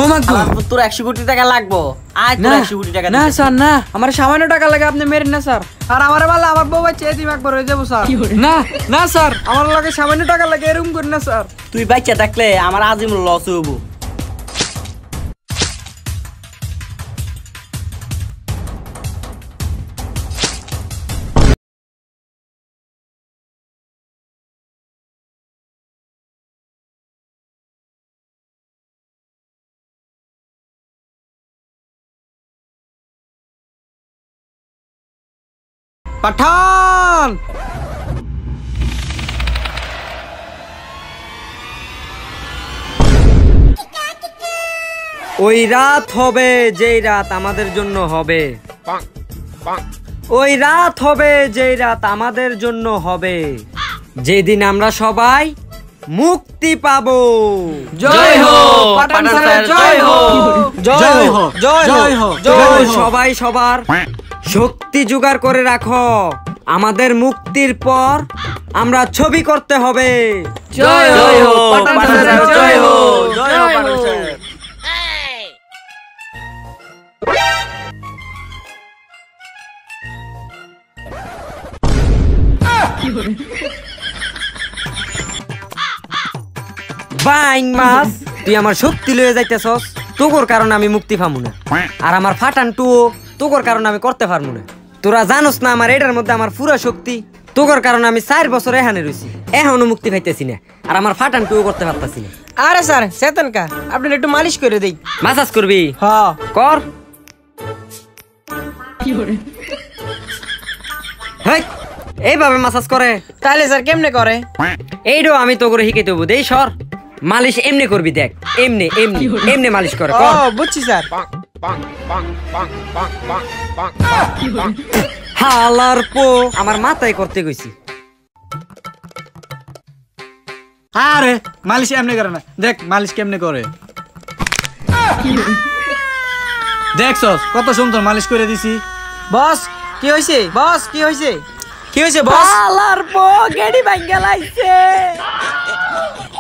ও মা গো, তোর 100 কোটি টাকা লাগবো। আয় তোর 100 কোটি টাকা। না স্যার না, আমার সামান্য টাকা লাগে, আপনি মেরেন না স্যার। আর আমার বলে আমার বউ বাচ্চা এদিম একবার হয়ে যাবো স্যার। না না স্যার, আমার লাগে সামান্য টাকা লাগে, এরকম করি না স্যার। তুই বাচ্চা থাকলে আমার আজীবন লস হবো। পাঠান ওই রাত হবে যেই রাত আমাদের জন্য হবে, ওই রাত হবে যেই রাত আমাদের জন্য হবে, যেদিন আমরা সবাই মুক্তি পাবো। জয় হো পাঠান স্যার, জয় হো, জয় হো, জয় হো, জয়। সবাই সবার শক্তি জোগাড় করে রাখো, আমাদের মুক্তির পর আমরা ছবি করতে হবে। জয় হো পাঠান স্যার, জয় হো, জয় হো পাঠান স্যার। বাইং মাছ, তুই আমার শক্তি লয়ে যাইতেছস, তোর কারণে আমি মুক্তি পামু না। আর আমার ফাটান টুও তোর কারণে আমি করতে পারবো না। তোরা জানোস না আমার এটার মধ্যে আমার পুরো শক্তি, তোর কারণে আমি 4 বছর এখানে রয়েছি, এখনো মুক্তি পাইতেছি না। আর আমার ফাটান টুও করতে পারতাছি না। আরে স্যার চেতন কা, আপনি একটু মালিশ করে দেই। মাসাজ করবি? হ্যাঁ কর। হেই, এইভাবে মাসাজ করে? তাহলে স্যার কেমনে করে? এইটাও আমি তো করে শিখাইতে হবো। দেই সর, মালিশ এমনি করবি, দেখ এমনি এমনি এমনি মালিশ করে। ও বুঝছি স্যার। হালার পো, আমার মাথায় করতে গেছি। আরে মালিশ এমনি করে না, দেখ মালিশ কেমনে করে। দেখছস কত সুন্দর মালিশ করে দিছি। বস কি হইছে? বস কি হইছে? কি হইছে বস? হালার পো, গেডি ভাঙ্গা লাইছে।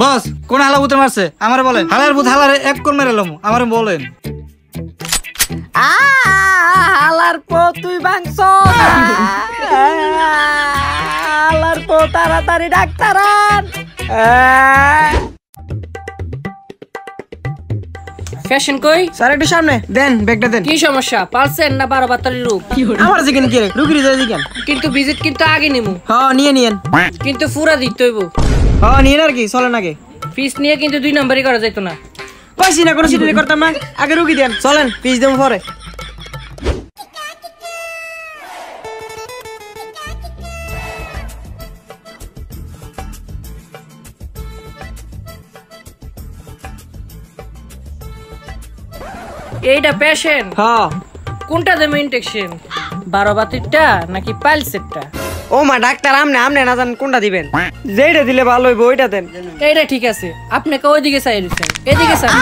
বস কোন হালাবুতে মারছে আমারে বলেন। হালার ভূত হালারে এক কোন মেরে লম আমারে বলেন। হালার পো তুই ভাঙছ। হালার পো, তাড়াতাড়ি ডাক্তার আন। ফ্যাশন কই? স্যার একটু সামনে দেন, ব্যাগটা দেন। কি সমস্যা? পালসেন না 12 বাতারি রোগ? আমার যেখানে কি রে, রুগীর যাই দিকেন। কিন্তু ভিজিট কিন্তু আগে নিমু, হ্যাঁ নিয়ে নিয়েন। কিন্তু পুরা দিতে হইব। হ্যাঁ নিয়েন আর কি, চলেন আগে। ফিস নিয়ে কিন্তু 2 নম্বরই করা যাইতো না। কইছি না কোনো সিটি করতাম না, আগে রুগী দেন, চলেন ফিস দেবো পরে। এইটা পেশেন্ট? হ্যাঁ। কোনটা দেব ইনজেকশন? 12 বাতিরটা নাকি পালসেরটা? ও মা ডাক্তার, আমনে আমনে না জানেন কোনটা দিবেন? যেটা দিলে ভালো হইব ওইটা দেন। এইটা ঠিক আছে, আপনি কা ওইদিকে চাই দিছেন, এদিকে চাই।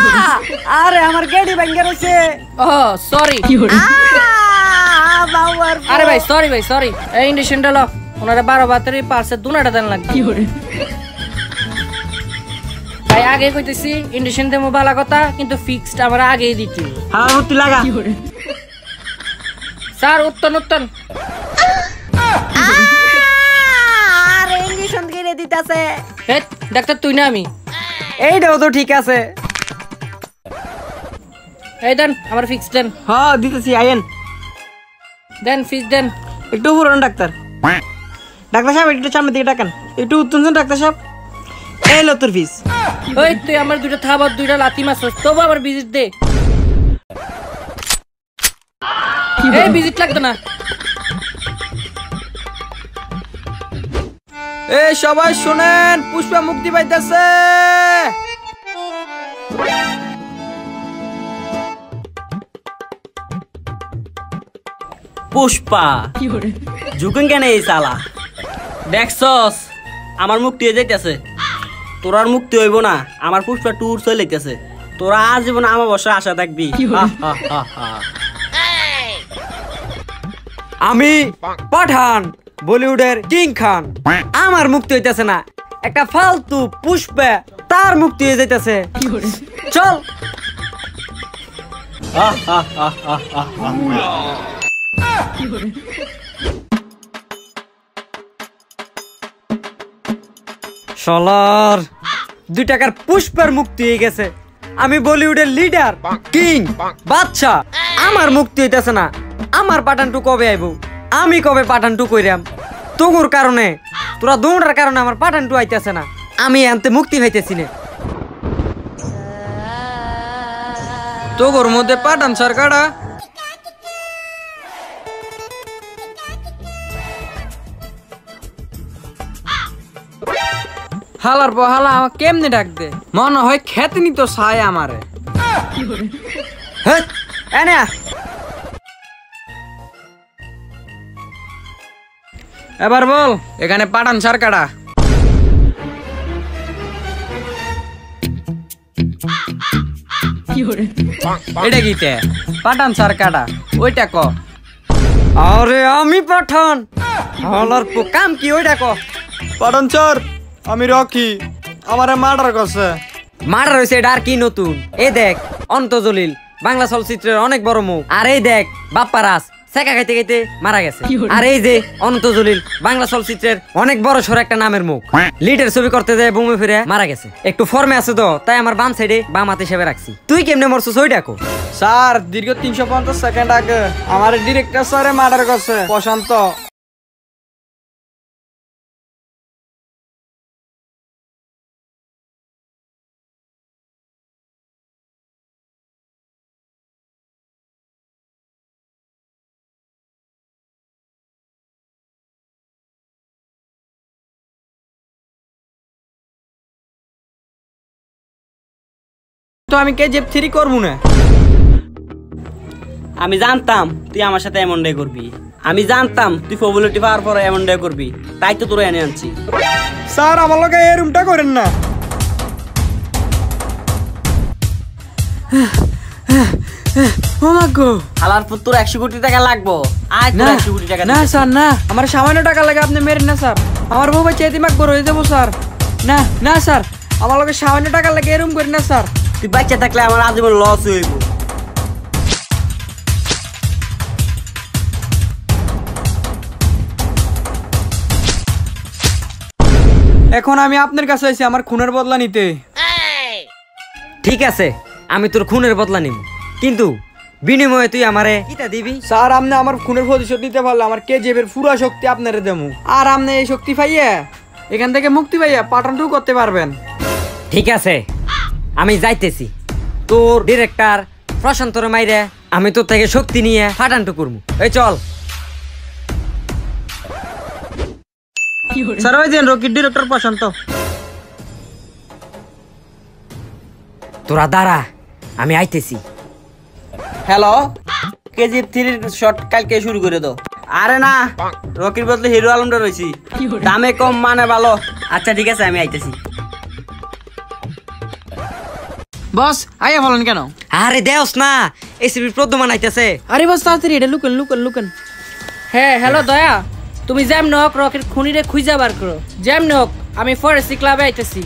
আরে আমার গেডি ভাঙ্গা রইছে। ও সরি। আরে ভাই সরি, ভাই সরি। এই ইনজেকশনটা লো, ওনারে 12 বাতির পালসের দুনাটা দেন লাগবে। ভাই আগে কইতেছি ইনজেকশন দেবো ভালো কথা, কিন্তু ফিক্সড আমার আগেই দিতে। হ্যাঁ ভর্তি লাগা। স্যার উত্তন উত্তন। আর ইনজেকশন কিনে দিতাছে। হে ডাক্তার তুই না আমি? এইটাও তো ঠিক আছে। এই দেন আমার ফিক্স দেন। হ্যাঁ দিতেছি, আইয়েন। দেন ফিক্স দেন। একটু পুরান ডাক্তার। ডাক্তার সাহেব একটু সামনের দিকে ডাকান, একটু উত্তনছেন ডাক্তার সাহেব। এই লো তোর ফিস। ওই তুই আমার 2টা থাবার 2টা লাথি মারছস, তবু আবার ভিজিট দে। এই ভিজিট লাগতো না। এই সবাই শুনেন, পুষ্পা মুক্তি পাইতেছে। পুষ্পা ঝুঁকেন কেন এই শালা? দেখছস আমার মুক্তি হয়ে যাইতেছে, তোর আর মুক্তি হইব না। আমার পুষ্পা ট্যুর চলে যাইতেছে, তোরা আজীবন আমার বসে আশা থাকবি। আমি পাঠান, বলিউডের কিং খান, আমার মুক্তি হইতেছে না। একটা ফালতু পুষ্পা তার মুক্তি হয়ে যাইতেছে। চল শালার 2 টাকার পুষ্পার মুক্তি হয়ে গেছে। আমি বলিউডের লিডার, কিং, বাদশা, আমার মুক্তি হইতেছে না। আমার পাঠানটু কবে আইব? আমি কবে পাঠানটু কইরাম? তোর কারণে, তোরা দৌড়ার কারণে আমার পাঠানটু আইতেছে না। আমি আনতে মুক্তি পাইতেছি না। তোর মধ্যে পাঠান সরকারটা হালার পর হালা আমাকে কেমনে ডাক দে, মনে হয় খেতনি তো ছায় আমারে। হেৎ, এনে আ। এবার বল এখানে পাঠান সরকারটা এটা কিতে? পাঠান সরকারটা ওইটা ক। আরে আমি পাঠান, হালার পো কাম কি ওইটা ক। পাঠান স্যার, আমি রকি, আমারে মার্ডার করছে। মার্ডার হয়েছে, এটা আর কি নতুন? এই দেখ অন্তজলিল, বাংলা চলচ্চিত্রের অনেক বড় মুখ। আর এই দেখ বাপ্পারাজ সেকা খাইতে খাইতে মারা গেছে। আর এই যে অন্তজলিল, বাংলা চলচ্চিত্রের অনেক বড় সড় একটা নামের মুখ, লিডের ছবি করতে যায় বুমে ফিরে মারা গেছে। একটু ফর্মে আছে তো, তাই আমার বাম সাইডে বাম হাত হিসেবে রাখছি। তুই কেমনে মরছিস ওই ডাকো। স্যার দীর্ঘ 350 সেকেন্ড আগে আমার ডিরেক্টর স্যারে মার্ডার করছে প্রশান্ত। তো আমি KGF 3 করবো না। আমি জানতাম তুই আমার সাথে এমনটাই করবি। আমি জানতাম তুই পপুলারিটি পাওয়ার পরে এমনটাই করবি, তাই তো তোরা এনে আনছি। স্যার আমার লগে এই রুমটা করেন না। ও মা গো, হালার পর তোর 100 কোটি টাকা লাগবো। আয় তোর 100 কোটি টাকা না দিতে। স্যার না, আমার সামান্য টাকা লাগে আপনি মেরেন না স্যার। আমার বউ বাচ্চা এতিমাক বড় হয়ে যাবো স্যার। না না স্যার, আমার লগে সামান্য টাকা লাগে এরকম করেন না স্যার। তুই বাচ্চা থাকলে আমার আজীবন লস হইব। এখন আমি আপনার কাছে আইছি আমার খুনের বদলা নিতে। ঠিক আছে, আমি তোর খুনের বদলা নিব, কিন্তু বিনিময়ে তুই আমারে কিটা দিবি? স্যার আপনি আমার খুনের প্রতিশোধ নিতে পারলে আমার KGF এর পুরো শক্তি আপনারে দেবো। আর আপনি এই শক্তি পাইয়া এখান থেকে মুক্তি পাইয়া পাঠানটুকু করতে পারবেন। ঠিক আছে, আমি যাইতেছি। তোর ডিরেক্টর প্রশান্তর মাইরে আমি তোর থেকে শক্তি নিয়ে ফাটানটু করবো। এই চল। স্যার ওই যে রকির ডিরেক্টর প্রশান্ত। তোরা দাঁড়া, আমি আইতেছি। হ্যালো, KGF 3 এর শট কালকে শুরু করে দাও। আরে না, রকির বদলে হিরো আলমটা রইছি, দামে কম মানে ভালো। আচ্ছা ঠিক আছে, আমি আইতেছি। বস আইয়া বলেন কেন? আরে দেওস না, এসিবি প্রদ্যমান আইতেছে। আরে বস তাড়াতাড়ি এটা লুকান লুকান লুকান। হ্যাঁ হ্যালো দয়া, তুমি যেমন হোক রকের খুনিরে খুঁজা বার করো। যেমন হোক আমি ফরেস্ট ক্লাবে আইতেছি।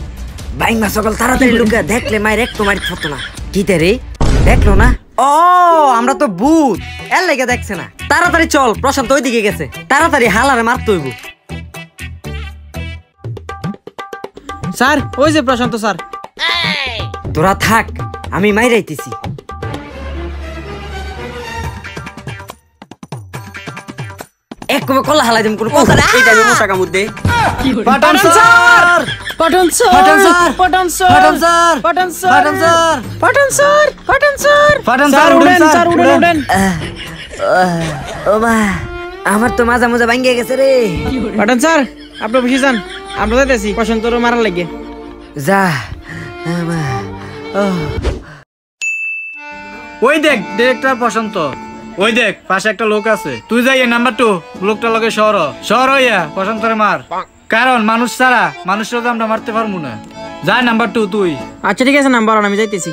বাইঙ্গা সকল তাড়াতাড়ি লুকা, দেখলে মায়ের একটু মারি থতো না। কিতে রে, দেখলো না? ও আমরা তো ভূত, এর লেগে দেখছে না। তাড়াতাড়ি চল, প্রশান্ত ওইদিকে গেছে। তাড়াতাড়ি হালারে মারতে হইব। স্যার ওই যে প্রশান্ত স্যার। তোরা থাক, আমি মাইরাইতেছি। এক কবে কলা হালাই দিম কোন কথা না। এই টাইমে মশা কামুর দে। পাঠান স্যার, পাঠান স্যার, পাঠান স্যার, পাঠান স্যার, পাঠান স্যার, পাঠান স্যার, পাঠান স্যার, পাঠান স্যার, পাঠান স্যার, পাঠান স্যার স্যার, উঠেন উঠেন স্যার, উঠেন উঠেন। ও মা, আমার তো মাজা মাজা ভাঙ্গে গেছে রে। পাঠান স্যার আপনি বসে যান, আমরা যাইতেছি প্রশান্তর মারার লাগে। যা ওই দেখ ডিরেক্টর প্রশান্ত, ওই দেখ পাশে একটা লোক আছে। তুই যাই নাম্বার 2 লোকটা লগে শহর হইয়া প্রশান্তরে মার, কারণ মানুষ ছাড়া মানুষের তো আমরা মারতে পারবো না। যা নাম্বার 2 তুই। আচ্ছা ঠিক আছে নাম্বার 1 আমি যাইতেছি।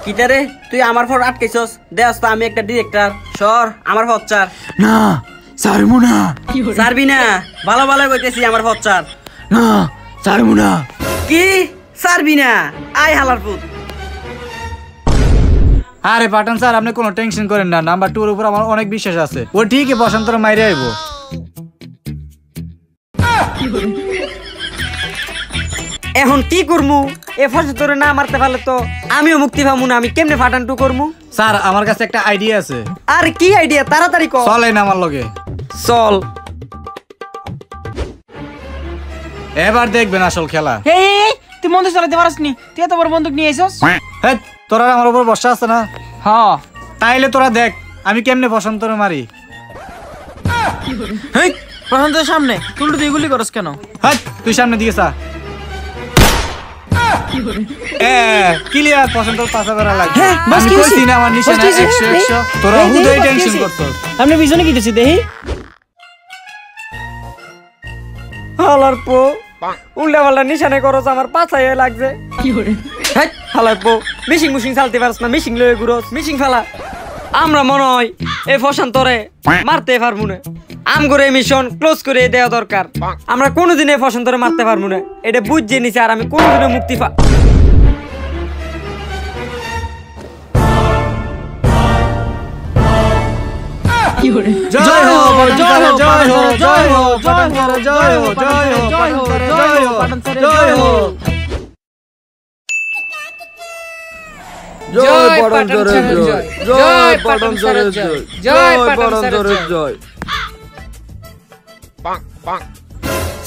কিটারে তুই আমার ফর আটকাইছস দেস তো আমি একটা ডিরেক্টর সর আমার ফচ্চার না ছাড়মু না ছাড়বি না ভালো ভালো কইতেছি আমার ফচ্চার না ছাড়মু না কি ছাড়বি না আই হালার পুত আরে পাঠান স্যার আপনি কোনো টেনশন করেন না নাম্বার 2 এর উপর আমার অনেক বিশ্বাস আছে ও ঠিকই বসন্তর মাইরে আইবো এখন কি করমু এ ফসল তোরে না মারতে পারলে তো আমিও মুক্তি পামু না। আমি কেমনে ফাটান টু করমু? স্যার আমার কাছে একটা আইডিয়া আছে আর কি আইডিয়া তাড়াতাড়ি কর। চলেন আমার লগে চল। এবার দেখবেন আসল খেলা। এই তুই বন্দুক চালাতে পারসনি, তুই এত বড় বন্দুক নিয়ে আইছস? হ্যাঁ তোরা আমার উপর বর্ষা আছে না? হ্যাঁ তাইলে তোরা দেখ আমি কেমনে বসন্তরে মারি। হেই প্রশান্তের সামনে তুই তুই গুলি করস কেন? হ্যাঁ তুই সামনে দিকে যা। ক্লিয়ার বসন্তর পাশা করা লাগবে। হ্যাঁ, বাস আমি কি কইছি হইছে? না আমার নিশানা বাস কি হইছে? 100 তোরা এই, হুদাই বাস কি টেনশন হইছে? করছস। আপনি পিছনে কি দিছি দেখি? হালার পো উল্টা পাল্টা নিশানে করছ আমার পাছায় লাগছে। হেই, হালার পো মিশিং মুশিং চালতে পারছ না, মিশিং লয়ে ঘুরস, মিশিং ফেলা। আমরা মনে হয় এই ফসান্তরে মারতে পারবো না। আম করে মিশন ক্লোজ করে দেওয়া দরকার। আমরা কোনোদিন এই ফসান্তরে মারতে পারবো না, এটা বুঝছে নিছে। আর আমি কোনোদিনও মুক্তি জয় হো জয় হো জয় হো জয় হো পাঠান জয় হো জয় হো জয় হো জয় হো জয় হো জয় পাটন স্যারের জয়, জয় পাটন স্যারের জয়, জয় পাটন স্যারের জয়।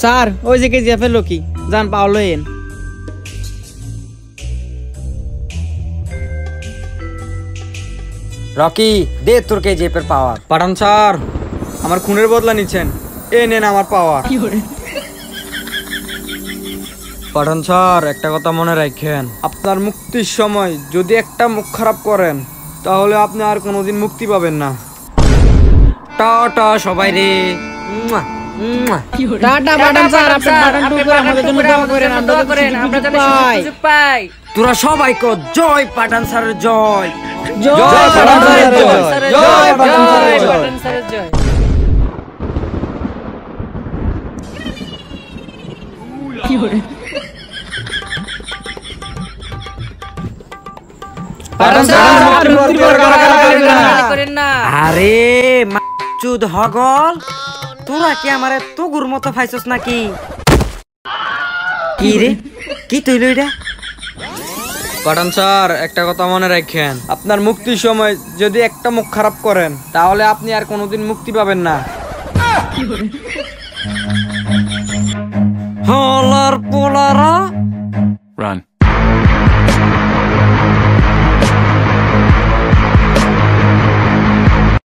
স্যার ওই যে কেজিএফ এর লোকি জান পাওলো এন। রকি দে তোর কেজিএফের পাওয়ার। পাঠান স্যার আমার খুনের বদলা নিচ্ছেন, এ নেন আমার পাওয়ার। পাঠান স্যার একটা কথা মনে রাখেন, আপনার মুক্তির সময় যদি একটা মুখ খারাপ করেন তাহলে আপনি আর কোনোদিন মুক্তি পাবেন না। টাটা সবাই রে। মুয়া, মুয়া। টাটা পাঠান স্যার, আপনি পাঠান টু করে আমাদের জন্য দোয়া করেন, আমরা যেন সুযোগ পাই। তোরা সবাই কর জয় পাঠান স্যারের জয়। জয় পাঠান স্যারের জয়, জয় পাঠান স্যারের জয়। পাটন স্যারের জয়। পাঠান স্যার আপনি মুক্তি করেন না। আরে মাচুদ হগল, তোরা কি আমারে তোগুর মতো ফাইছস নাকি? কি রে কি তৈল এটা? পাঠান স্যার একটা কথা মনে রাখেন, আপনার মুক্তির সময় যদি একটা মুখ খারাপ করেন তাহলে আপনি আর কোনোদিন মুক্তি পাবেন না।